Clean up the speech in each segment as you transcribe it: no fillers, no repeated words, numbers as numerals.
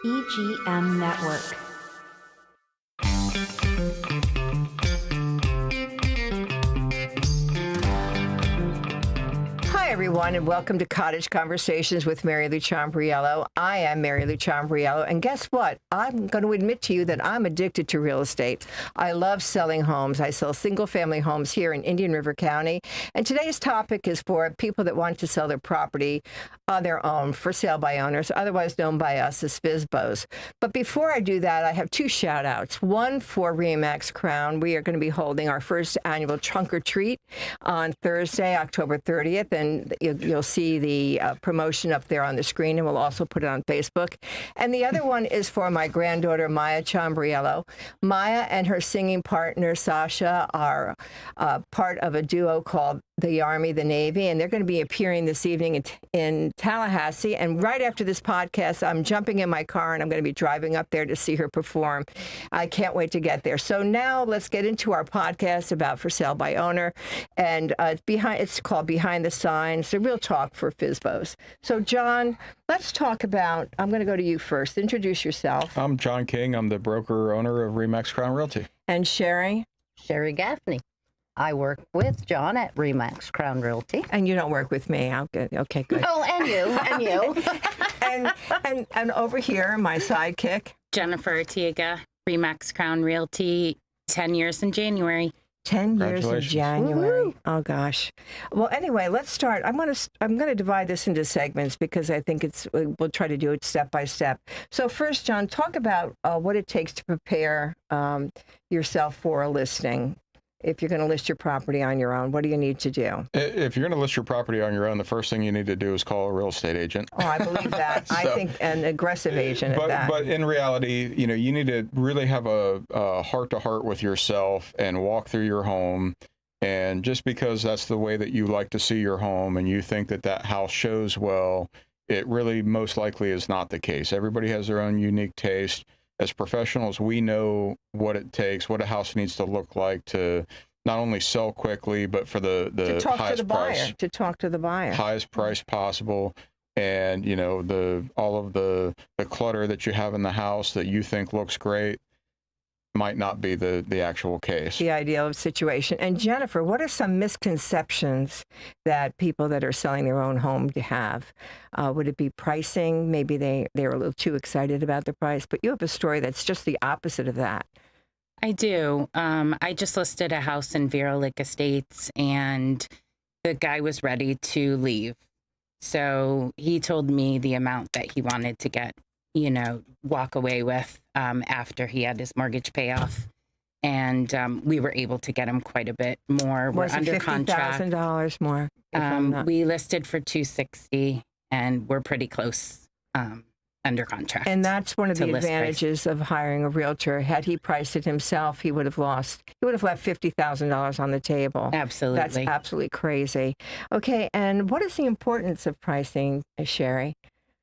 EGM Network. Hi, everyone, and welcome to Cottage Conversations with Lou Ciambriello. I am Lou Ciambriello, and guess what? I'm going to admit to you that I'm addicted to real estate. I love selling homes. I sell single-family homes here in Indian River County, and today's topic is for people that want to sell their property on their own for sale by owners, otherwise known by us as FSBOs. But before I do that, I have two shout-outs. One for RE/MAX Crown. We are going to be holding our first annual trunk or treat on Thursday, October 30th, and you'll see the promotion up there on the screen, and we'll also put it on Facebook. And the other one is for my granddaughter, Maya Ciambriello. Maya and her singing partner, Sasha, are part of a duo called the Army, the Navy, and they're going to be appearing this evening in Tallahassee. And right after this podcast, I'm jumping in my car and I'm going to be driving up there to see her perform. I can't wait to get there. So now let's get into our podcast about for sale by owner, and it's called Behind the Signs, the real talk for FSBOs. So John, let's talk about, I'm going to go to you first. Introduce yourself. I'm John King. I'm the broker owner of RE/MAX Crown Realty. And Sherry? Sherry Gaffney. I work with John at RE/MAX Crown Realty. And you don't work with me. Okay, good. Oh, and you. and over here, my sidekick. Jennifer Artiega, RE/MAX Crown Realty, 10 years in January. 10 years in January. Woo-hoo. Oh gosh. Well, anyway, let's start. I'm going to divide this into segments because I think we'll try to do it step by step. So first, John, talk about what it takes to prepare yourself for a listing. If you're going to list your property on your own, what do you need to do? If you're going to list your property on your own, the first thing you need to do is call a real estate agent. Oh, I believe that. I think an aggressive agent at that. But in reality, you need to really have a heart-to-heart with yourself and walk through your home. And just because that's the way that you like to see your home and you think that that house shows well, it really most likely is not the case. Everybody has their own unique taste. As professionals, we know what it takes, what a house needs to look like to not only sell quickly, but for the highest price. To talk to the buyer. Highest price possible. And, all of the clutter that you have in the house that you think looks great might not be the actual case. The ideal situation. And Jennifer, what are some misconceptions that people that are selling their own home have? Would it be pricing? Maybe they're a little too excited about the price, but you have a story that's just the opposite of that. I do. I just listed a house in Vero Lake Estates, and the guy was ready to leave. So he told me the amount that he wanted to get, walk away with after he had his mortgage payoff. And we were able to get him quite a bit more. We're under contract. $50,000 more. We listed for $260,000, and we're pretty close under contract. And that's one of the advantages of hiring a realtor. Had he priced it himself, he would have left $50,000 on the table. Absolutely. That's absolutely crazy. Okay, and what is the importance of pricing, Sherry?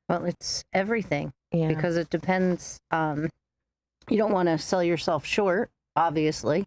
Well, it's everything. Yeah. Because it depends. You don't want to sell yourself short, obviously,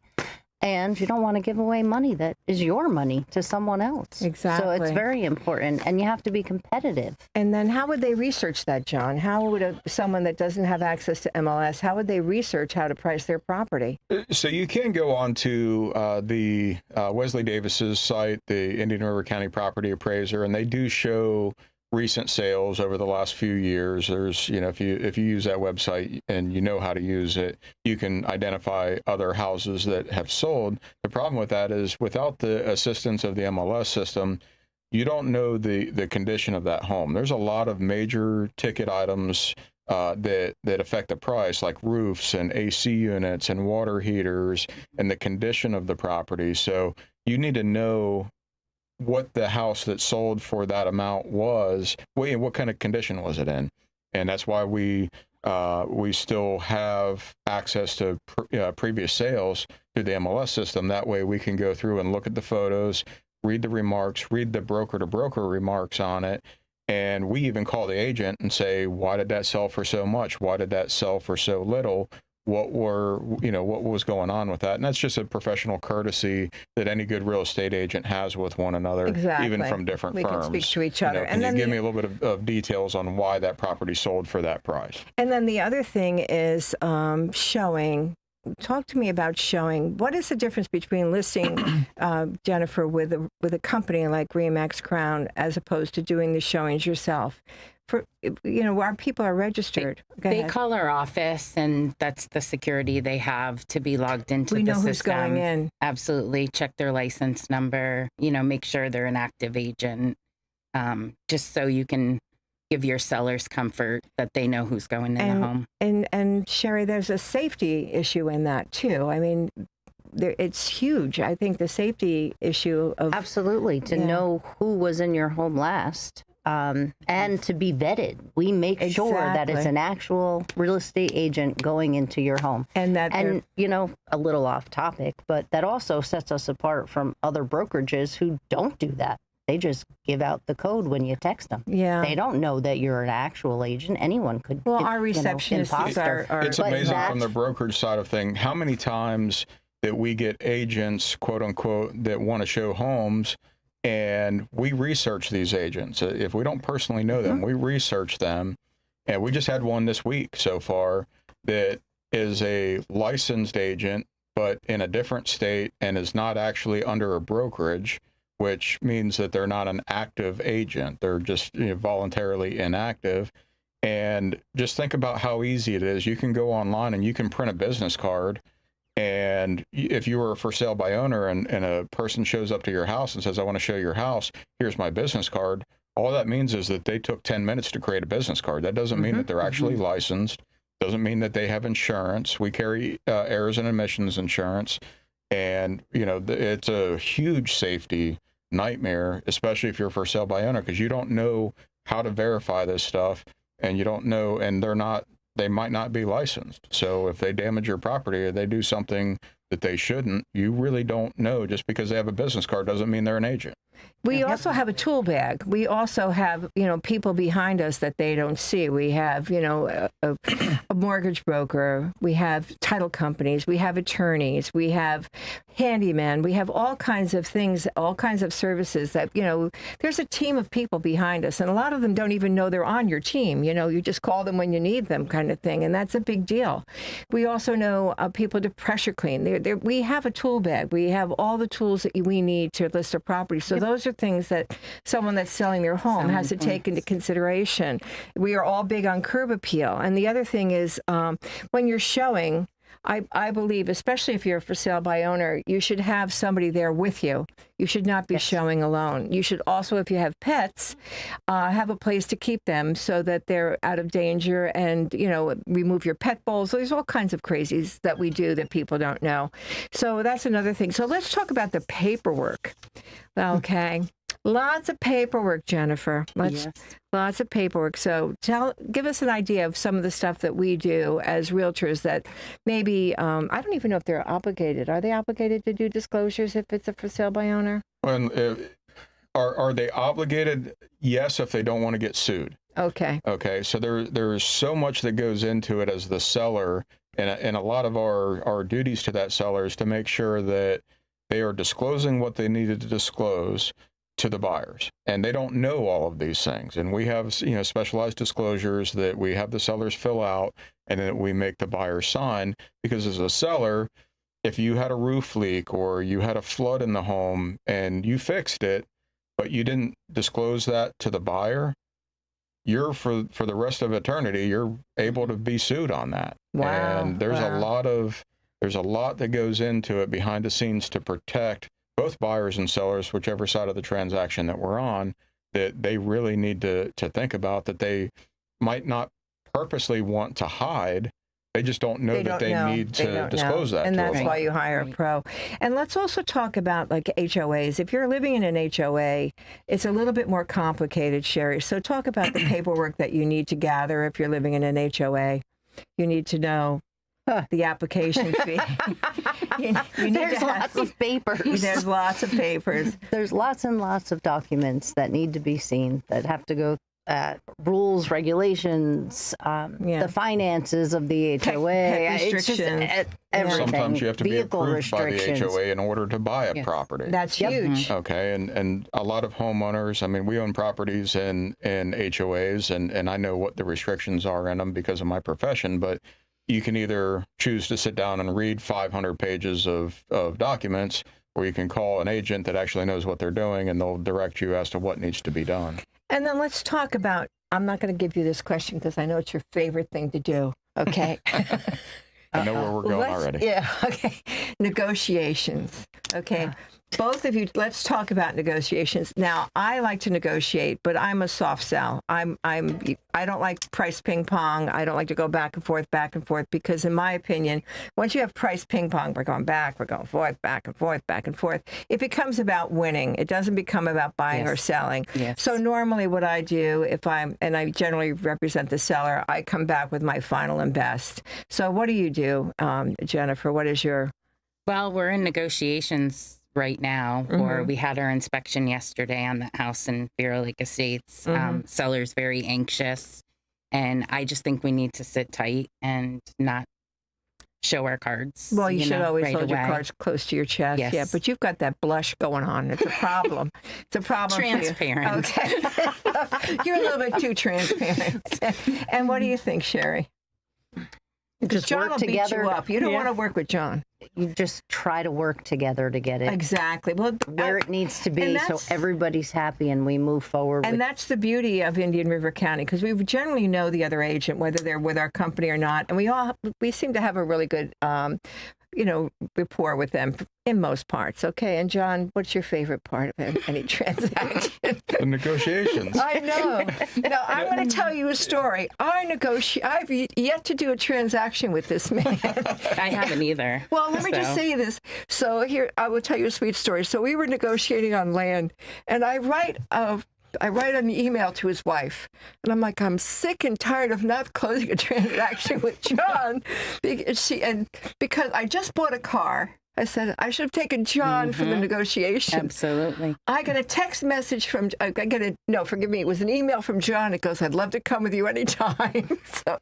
and you don't want to give away money that is your money to someone else. Exactly. So it's very important, and you have to be competitive. And then how would they research that, John? How would someone that doesn't have access to MLS, how would they research how to price their property? So you can go on to the Wesley Davis's site, the Indian River County Property Appraiser, and they do show recent sales over the last few years. There's, if you use that website and you know how to use it, you can identify other houses that have sold. The problem with that is without the assistance of the MLS system, you don't know the condition of that home. There's a lot of major ticket items that affect the price, like roofs and AC units and water heaters and the condition of the property. So you need to know what the house that sold for that amount was, what kind of condition was it in. And that's why we still have access to previous sales through the MLS system. That way we can go through and look at the photos, read the remarks, read the broker-to-broker remarks on it, and we even call the agent and say, why did that sell for so much? Why did that sell for so little? what was going on with that. And that's just a professional courtesy that any good real estate agent has with one another, Exactly. even from different We firms. can speak to each other. Can you give me a little bit of details on why that property sold for that price? And then the other thing is showing. Talk to me about showing. What is the difference between listing, Jennifer, with a company like Remax Crown as opposed to doing the showings yourself? For our people are registered. Go They ahead. call our office, and that's the security they have to be logged into We the know system. who's going in. Absolutely. Check their license number, make sure they're an active agent, just so you can give your sellers comfort that they know who's going in the home. And Sherry, there's a safety issue in that too. I mean, it's huge. I think the safety issue of Absolutely. To know who was in your home last. And to be vetted. We make sure that it's Exactly. an actual real estate agent going into your home. and that And, a little off topic, but that also sets us apart from other brokerages who don't do that. They just give out the code when you text them. Yeah. They don't know that you're an actual agent. Anyone could. Well, our receptionists imposter. are It's But amazing that's- from the brokerage side of thing how many times that we get agents, quote unquote, that want to show homes, and we research these agents. If we don't personally know them, we research them. And we just had one this week so far that is a licensed agent, but in a different state and is not actually under a brokerage, which means that they're not an active agent. They're just voluntarily inactive. And just think about how easy it is. You can go online and you can print a business card. And if you were for sale by owner and a person shows up to your house and says, I want to show your house, here's my business card. All that means is that they took 10 minutes to create a business card. That doesn't mean that they're actually licensed. Doesn't mean that they have insurance. We carry errors and omissions insurance. And, it's a huge safety nightmare, especially if you're for sale by owner, because you don't know how to verify this stuff, and you don't know, and they might not be licensed. So if they damage your property or they do something that they shouldn't, you really don't know. Just because they have a business card doesn't mean they're an agent. We also have a tool bag. We also have, people behind us that they don't see. We have, a mortgage broker. We have title companies. We have attorneys. We have handymen. We have all kinds of things, all kinds of services that, there's a team of people behind us. And a lot of them don't even know they're on your team. You just call them when you need them kind of thing. And that's a big deal. We also know people to pressure clean. We have a tool bag. We have all the tools that we need to list a property. So those are things that someone that's selling their home has to take into consideration. We are all big on curb appeal. And the other thing is when you're showing, I believe, especially if you're for sale by owner, you should have somebody there with you. You should not be showing alone. You should also, if you have pets, have a place to keep them so that they're out of danger, and, remove your pet bowls. There's all kinds of crazies that we do that people don't know. So that's another thing. So let's talk about the paperwork. Okay. Lots of paperwork, Jennifer. Lots of paperwork. So give us an idea of some of the stuff that we do as realtors that maybe, I don't even know if they're obligated. Are they obligated to do disclosures if it's a for sale by owner? And are they obligated? Yes, if they don't want to get sued. Okay. Okay. So there's so much that goes into it as the seller, and a lot of our duties to that seller is to make sure that they are disclosing what they needed to disclose to the buyers, and they don't know all of these things. And we have specialized disclosures that we have the sellers fill out, and then we make the buyer sign. Because as a seller, if you had a roof leak or you had a flood in the home and you fixed it, but you didn't disclose that to the buyer, you're for the rest of eternity, you're able to be sued on that. Wow. And there's a lot that goes into it behind the scenes to protect both buyers and sellers, whichever side of the transaction that we're on, that they really need to think about, that they might not purposely want to hide. They just don't know that they need to disclose that. And to that's a why buyer. you hire a pro. And let's also talk about like HOAs. If you're living in an HOA, it's a little bit more complicated, Sherry. So talk about the paperwork that you need to gather if you're living in an HOA. You need to know the application fee. you need There's lots of papers. There's lots of papers. There's lots and lots of documents that need to be seen, that have to go rules, regulations, the finances of the HOA, pet it's just restrictions. everything. Sometimes you have to be Vehicle approved by the restrictions. HOA in order to buy a Yes. property. That's huge. Okay, and a lot of homeowners, I mean, we own properties in HOAs, and I know what the restrictions are in them because of my profession, but you can either choose to sit down and read 500 pages of documents, or you can call an agent that actually knows what they're doing, and they'll direct you as to what needs to be done. And then let's talk about, I'm not going to give you this question because I know it's your favorite thing to do. Okay. I know where we're going already. Yeah. Okay. Negotiations. Okay. Both of you, let's talk about negotiations. Now, I like to negotiate, but I'm a soft sell. I don't like price ping pong. I don't like to go back and forth, because in my opinion, once you have price ping pong, we're going back, we're going forth, back and forth, back and forth. It becomes about winning. It doesn't become about buying or selling. Yes. So normally what I do, and I generally represent the seller, I come back with my final and best. So what do you do, Jennifer? What is your... Well, we're in negotiations right now, or we had our inspection yesterday on the house in Vero Lake Estates. Seller's very anxious, and I just think we need to sit tight and not show our cards. Well, you should always right hold your away. cards close to your chest. Yes. Yeah, but you've got that blush going on. It's a problem. It's a problem for you. Transparent. Okay. You're a little bit too transparent. And what do you think, Sherry? Just John work will together. beat you up. You don't want to work with John. You just try to work together to get it Exactly. Well, where it needs to be, so that's- everybody's happy and we move forward. and that's the beauty of Indian River County, because we generally know the other agent, whether they're with our company or not, and we seem to have a really good rapport with them in most parts. Okay, and John, what's your favorite part of any transaction? The negotiations. I know. Now, I'm going to tell you a story. I've yet to do a transaction with this man. I haven't either. Well, let me just say this. So here, I will tell you a sweet story. So we were negotiating on land, and I write an email to his wife, and I'm like, I'm sick and tired of not closing a transaction with John, because I just bought a car. I said I should have taken John for the negotiation. Absolutely. I got a text message from, it was an email from John. It goes, I'd love to come with you anytime. So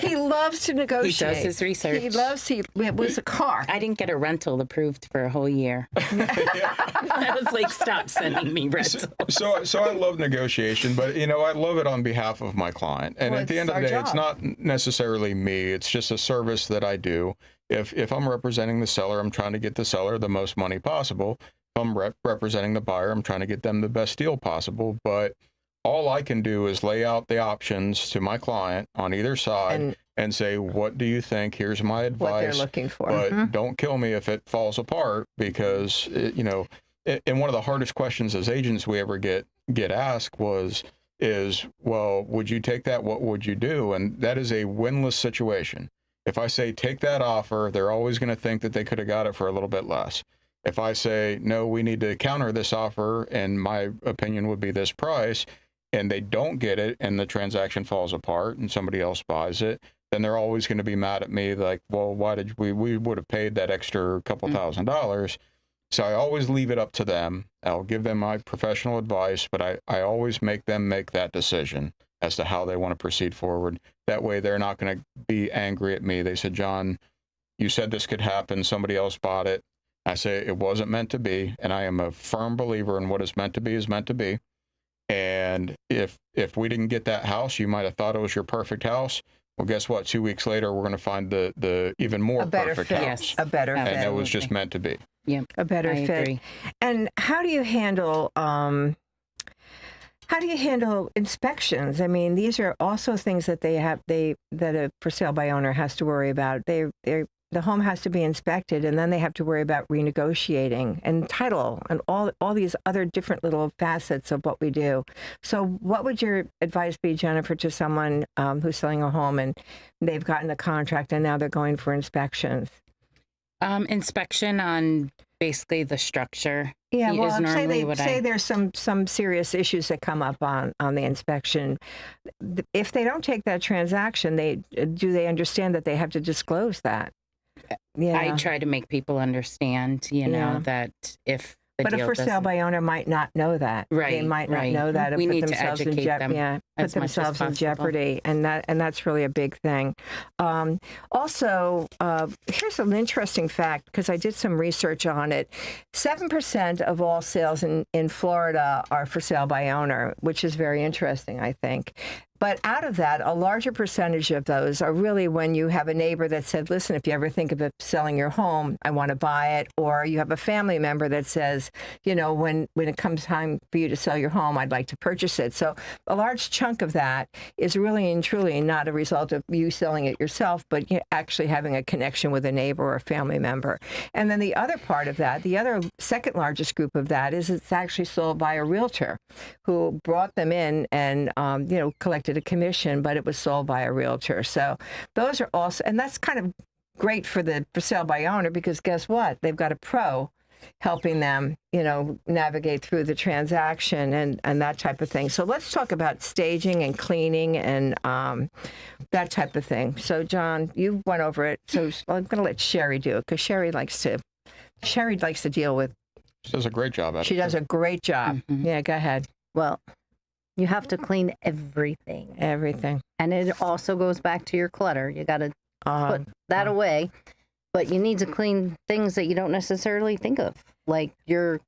he loves to negotiate. He does his research. It was a car. I didn't get a rental approved for a whole year. I was like, stop sending me rentals. So I love negotiation, but I love it on behalf of my client. And Well, at the end it's of the our day, it's job. not necessarily me. It's just a service that I do. If I'm representing the seller, I'm trying to get the seller the most money possible. If I'm representing the buyer, I'm trying to get them the best deal possible. But all I can do is lay out the options to my client on either side and say, what do you think? Here's my advice. What they're looking for. But don't kill me if it falls apart, because, and one of the hardest questions as agents we ever get asked is, well, would you take that? What would you do? And that is a winless situation. If I say, take that offer, they're always going to think that they could have got it for a little bit less. If I say, no, we need to counter this offer, and my opinion would be this price, and they don't get it, and the transaction falls apart and somebody else buys it, then they're always going to be mad at me, like, well, why did we would have paid that extra couple $1,000. So I always leave it up to them. I'll give them my professional advice, but I always make them make that decision as to how they want to proceed forward. That way they're not going to be angry at me. They said, John, you said this could happen. Somebody else bought it. I say it wasn't meant to be, and I am a firm believer in what is meant to be is meant to be. And if we didn't get that house, you might have thought it was your perfect house. Well, guess what? 2 weeks later, we're going to find the even more perfect fit. house. Yes. A better And fit. that was just meant to be. Yep. A better I fit. agree. And how do you handle inspections? I mean, these are also things that that a for sale by owner has to worry about. The home has to be inspected, and then they have to worry about renegotiating and title and all these other different little facets of what we do. So what would your advice be, Jennifer, to someone who's selling a home and they've gotten a contract and now they're going for inspections? Inspection on basically the structure. Yeah, is well, normally say there's some serious issues that come up on the inspection. If they don't take that transaction, do they understand that they have to disclose that? Yeah. I try to make people understand, that if the But a deal for sale doesn't- by owner might not know that. They Right, might not right. know that and We put need to themselves in educate them yeah, put as much as themselves in possible. jeopardy, and that's really a big thing. Also, here's an interesting fact because I did some research on it. 7% of all sales in Florida are for sale by owner, which is very interesting, I think. But out of that, a larger percentage of those are really when you have a neighbor that said, listen, if you ever think of selling your home, I want to buy it. Or you have a family member that says, you know, when it comes time for you to sell your home, I'd like to purchase it. So a large chunk of that is really and truly not a result of you selling it yourself, but actually having a connection with a neighbor or a family member. And then the other part of that, the other second largest group of that is it's actually sold by a realtor who brought them in and, collected a commission, but it was sold by a realtor. So those are also, and that's kind of great for sale by owner because guess what? They've got a pro helping them, navigate through the transaction and that type of thing. So let's talk about staging and cleaning and that type of thing. So John, you went over it. So I'm going to let Sherry do it because Sherry likes to deal with. She does a great job at it. She does a great job. Mhm. Yeah, go ahead. Well, you have to clean everything. Everything. And it also goes back to your clutter. You got to put Um, that away. But you need to clean things that you don't necessarily think of, like your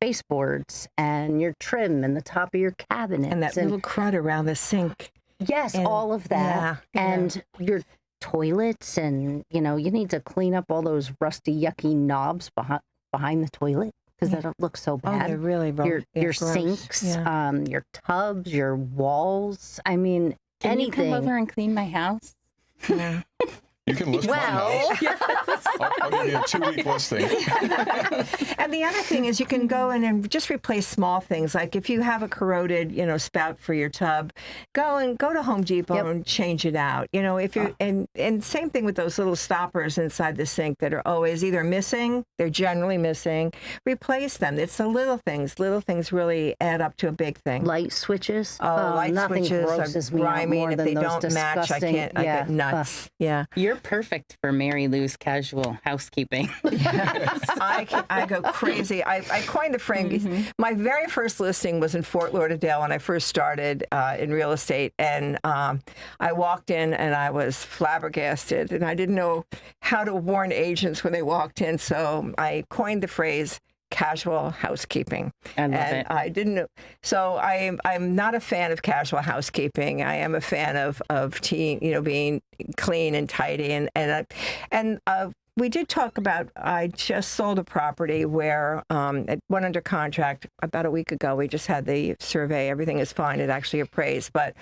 baseboards and your trim and the top of your cabinets. and that little crud around the sink. yes, and- all of that. yeah. And your toilets, and you need to clean up all those rusty, yucky knobs behind the toilet because Yeah. that looks so Oh, bad. they're really your gross. sinks, Yeah. your tubs, your walls. I mean, Can anything. you come over and clean my house? Yeah. You can list my Well, house. I'll give you a 2-week listing. And the other thing is you can go in and just replace small things. Like if you have a corroded, spout for your tub, go to Home Depot Yep. and change it out. If you're, and same thing with those little stoppers inside the sink that are always either missing, they're generally missing, replace them. It's the little things. Little things really add up to a big thing. light switches. Light nothing switches grosses are me out grimy, more and if than they those don't match, I disgusting- can't, I yeah. get nuts. Yeah. You're perfect for Mary Lou's casual housekeeping. I go crazy. I coined the phrase. My very first listing was in Fort Lauderdale when I first started in real estate. And I walked in and I was flabbergasted. And I didn't know how to warn agents when they walked in. So I coined the phrase casual housekeeping. I love And it. I didn't know. So I'm not a fan of casual housekeeping. I am a fan of being clean and tidy. And we did talk about, I just sold a property where it went under contract about a week ago. We just had the survey. Everything is fine. It actually appraised. But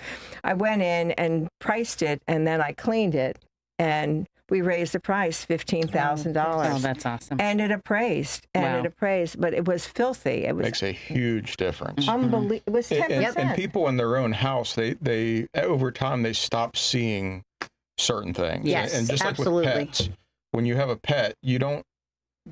I went in and priced it, and then I cleaned it. And we raised the price $15,000. Oh, that's awesome. And it appraised, Wow. but it was filthy. It was Makes a huge difference. unbelievable. It was 10%. And people in their own house, they over time they stop seeing certain things. Yes, and just absolutely. like with pets, when you have a pet, you don't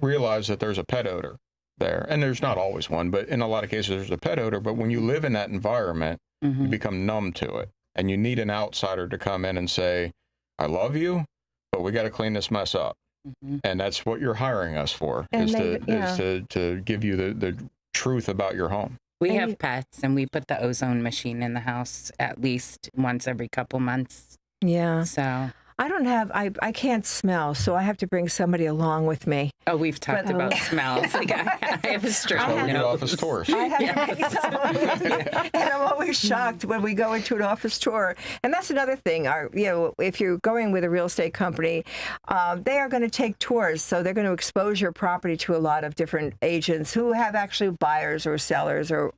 realize that there's a pet odor there, and there's not always one, but in a lot of cases there's a pet odor. But when you live in that environment, you Mhm. become numb to it, and you need an outsider to come in and say, "I love you, but we got to clean this mess up." Mhm. And that's what you're hiring us for, And is they- to give you the truth about your home. We And have you- pets, and we put the ozone machine in the house at least once every couple months. Yeah. So, I can't smell, so I have to bring somebody along with me. we've talked But- about smells. Like I have a strong So we do nose. office tours. I have and I'm always shocked when we go into an office tour. And that's another thing. If you're going with a real estate company, they are going to take tours. So they're going to expose your property to a lot of different agents who have actually buyers or sellers, or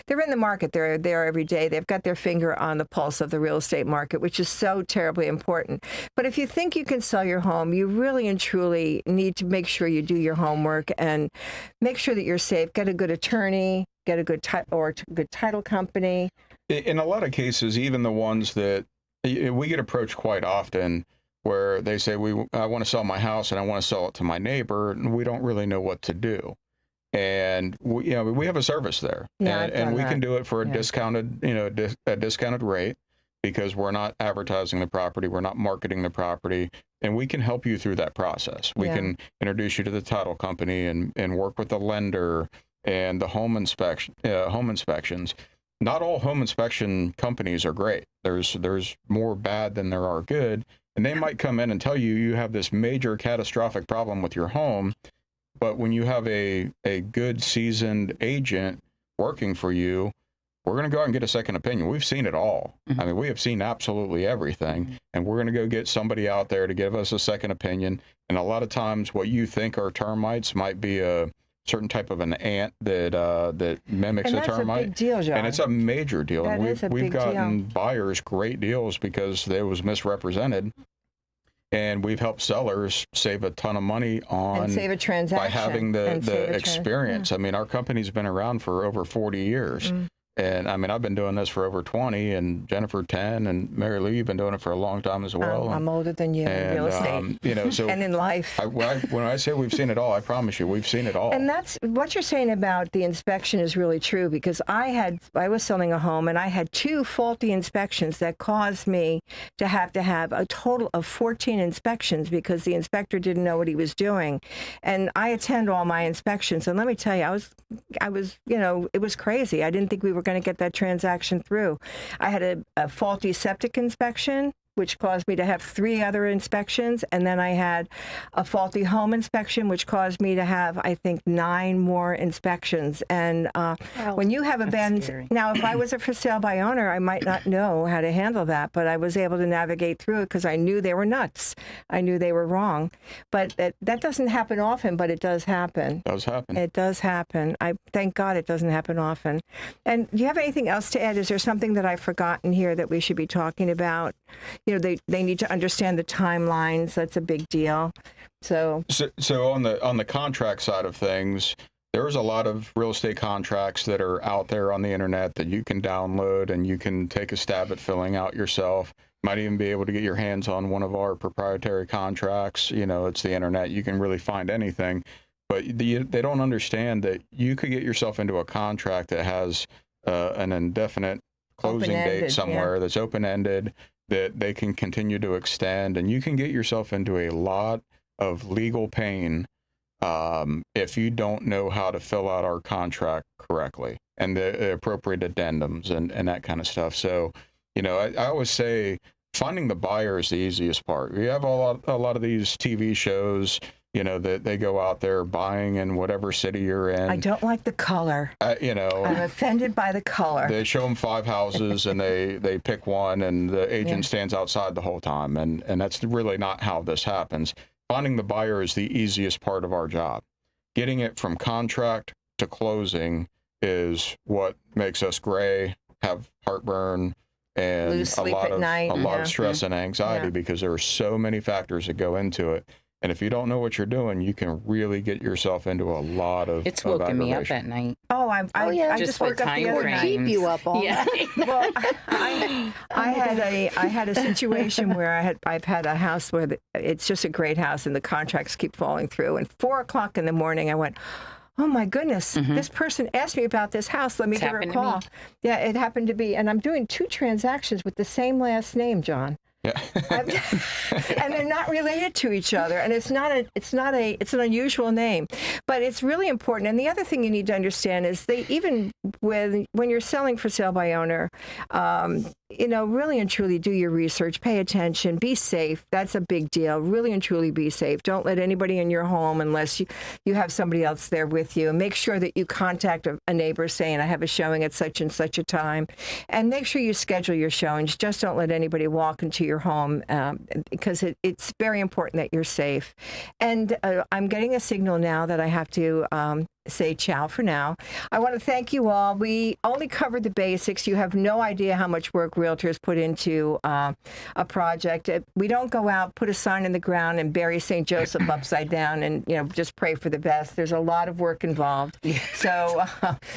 they're in the market. They're there every day. They've got their finger on the pulse of the real estate market, which is so terribly important. But if you think you can sell your home, you really and truly need to make sure you do your homework and make sure that you're safe. Get a good attorney, get a good good title company. In a lot of cases, even the ones that we get approached quite often, where they say, I want to sell my house and I want to sell it to my neighbor, and we don't really know what to do. And we have a service there, Yeah, I've and done we that. can do it for a Yeah. discounted, a discounted rate, because we're not advertising the property, we're not marketing the property. and we can help you through that process. We can introduce you to the title company and work with the lender and the home inspections. Not all home inspection companies are great. There's more bad than there are good, and they might come in and tell you you have this major catastrophic problem with your home, but when you have a good seasoned agent working for you, we're going to go out and get a second opinion. We've seen it all. I mean, we have seen absolutely everything, and we're going to go get somebody out there to give us a second opinion. And a lot of times what you think are termites might be a certain type of an ant that mimics And a that's a termite. big deal, John. And it's a major deal. That And is a we've big gotten deal. buyers great deals because they was misrepresented. And we've helped sellers save a ton of money on And save a transaction. by having And save the a experience. I mean, our company's been around for over 40 years. And I mean, I've been doing this for over 20, and Jennifer 10, and Mary Lou, you've been doing it for a long time as well. I'm older than you in real estate. You know, so and in life. when I say we've seen it all, I promise you, we've seen it all. And that's what you're saying about the inspection is really true, because I was selling a home and I had 2 faulty inspections that caused me to have a total of 14 inspections because the inspector didn't know what he was doing. And I attend all my inspections, and let me tell you, I was, you know, it was crazy. I didn't think we were going to get that transaction through. I had a faulty septic inspection, which caused me to have 3 other inspections. And then I had a faulty home inspection, which caused me to have, I think, 9 more inspections. And when you have a bad, now if I was a for sale by owner, I might not know how to handle that, but I was able to navigate through it because I knew they were nuts. I knew they were wrong. But that doesn't happen often, but it does happen. It does happen. It does happen. I thank God it doesn't happen often. And do you have anything else to add? Is there something that I've forgotten here that we should be talking about? You know, they need to understand the timelines. That's a big deal. So on the contract side of things, there's a lot of real estate contracts that are out there on the internet that you can download and you can take a stab at filling out yourself. Might even be able to get your hands on one of our proprietary contracts. You know, it's the internet. You can really find anything. But they don't understand that you could get yourself into a contract that has an indefinite closing date somewhere that's open-ended, that they can continue to extend, and you can get yourself into a lot of legal pain if you don't know how to fill out our contract correctly and the appropriate addendums and that kind of stuff. So, you know, I always say finding the buyer is the easiest part. We have a lot of these TV shows, you know, that they go out there buying in whatever city you're in. I don't like the color. You know, I'm offended by the color. they show them 5 houses and they pick one, and the agent stands outside the whole time. And that's really not how this happens. Finding the buyer is the easiest part of our job. Getting it from contract to closing is what makes us gray, have heartburn, and Lose sleep at a night. lot of stress and anxiety because there are so many factors that go into it. And if you don't know what you're doing, you can really get yourself into a lot of It's woken me up aggravation. at night. Oh, I Just just woke with up the time other night. frames. Keep you up all Yeah. night. Well, I had a situation where I've had a house where it's just a great house and the contracts keep falling through. And 4 o'clock in the morning, I went, oh my goodness, this person asked me about this house. Let me give her a happened to me. call. Yeah, it happened to be, and I'm doing 2 transactions with the same last name, John. Yeah. And they're not related to each other, and it's an unusual name, but it's really important. And the other thing you need to understand is even when you're selling for sale by owner, you know, really and truly do your research, pay attention, be safe. That's a big deal. Really and truly be safe. Don't let anybody in your home unless you have somebody else there with you. Make sure that you contact a neighbor saying, I have a showing at such and such a time, and make sure you schedule your showings. Just don't let anybody walk into your home because it's very important that you're safe. And I'm getting a signal now that I have to say ciao for now. I want to thank you all. We only covered the basics. You have no idea how much work realtors put into a project. We don't go out, put a sign in the ground, and bury St. Joseph upside down and, you know, just pray for the best. There's a lot of work involved. So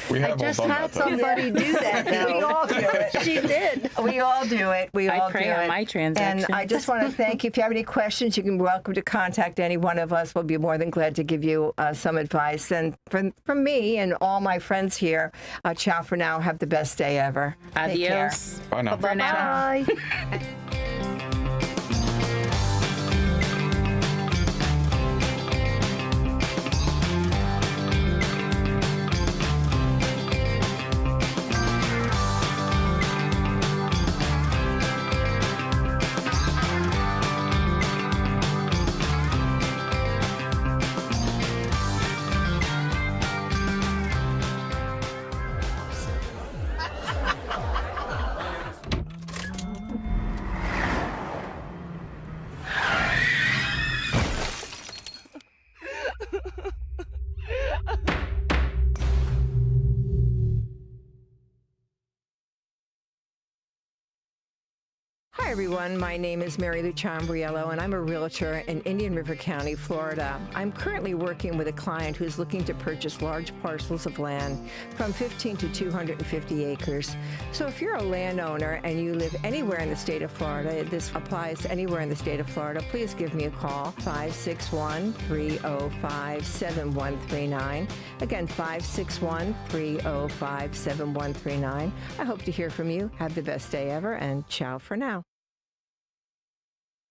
We have I all just done had that, though. somebody do that, though. we all do it. She did. We all do it. We all I pray do on it. my transactions. And I just want to thank you. If you have any questions, you can be welcome to contact any one of us. We'll be more than glad to give you some advice. And from me and all my friends here, ciao for now. Have the best day ever. Take care. Adios. Bye now. For now. Bye. Hi, everyone. My name is Mary Lou Ciambriello, and I'm a realtor in Indian River County, Florida. I'm currently working with a client who's looking to purchase large parcels of land from 15 to 250 acres. So if you're a landowner and you live anywhere in the state of Florida, this applies to anywhere in the state of Florida, please give me a call, 561-305-7139. Again, 561-305-7139. I hope to hear from you. Have the best day ever, and ciao for now.